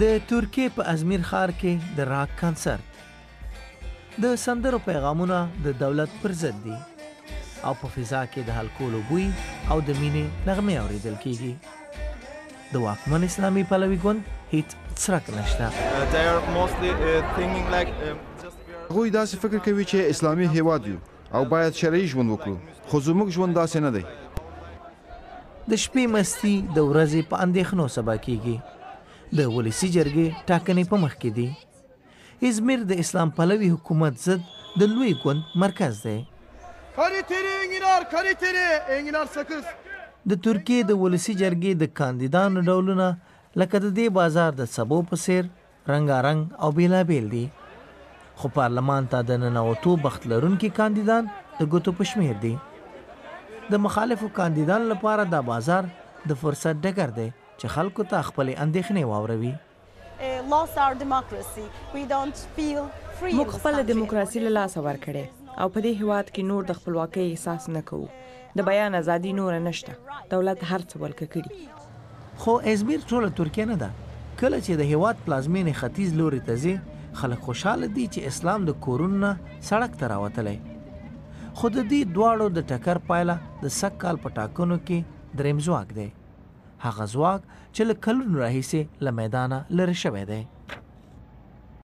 د ترکیې په ازمیر ښار کې د راک کنسرت د سندرو پیغامونه د دولت پر ضد دي او په فضا کې د الکولو بوی او د مینې نغمې اورېدل کیږي د واکمن اسلامي پلوي ګوند هیڅ څرک نشته هغوی داسې فکر کوي چې اسلامي هیواد یو او باید شرعي ژوند وکړو خو زموږ ژوند داسې نه دی د شپې مستی د ورځې په اندېښنو سبا کیږي د ولسي جرګې ټاکنې په مخ کې دي ازمیر د اسلام پلوي حکومت ضد د لوی ګوند مرکز دی د ترکیې د ولسي جرګې د کاندیدانو ډولونه لکه د دې بازار د سبو په څیر رنګارنګ او بیلابیل دي خو پارلمان ته د ننوتو بخت لرونکي کاندیدان د ګوتو په شمیر دي د مخالفو کاندیدانو لپاره دا بازار د فرصت ډګر دی چې خلکو ته خپلې اندېښنې واوروي موږ خپله دیموکراسي له لاسه ورکړې او په دې هیواد کې نور د خپلواکۍ احساس نه کوو د بیان ازادي نوره نشته دولت هر څه ولکه کړي خو ازمیر ټوله ترکیه نه ده کله چې د هیواد پلازمینې ختیځ لوري ته ځي خلک خوشحاله دي چې اسلام د کورونو نه سړک ته راوتلی خو د دې دواړو د ټکر پایله د سږ کال په ټاکنو کې دریم ځواک دی هغه ځواک چې له کلونو راهیسې له میدانه لرې شوی دی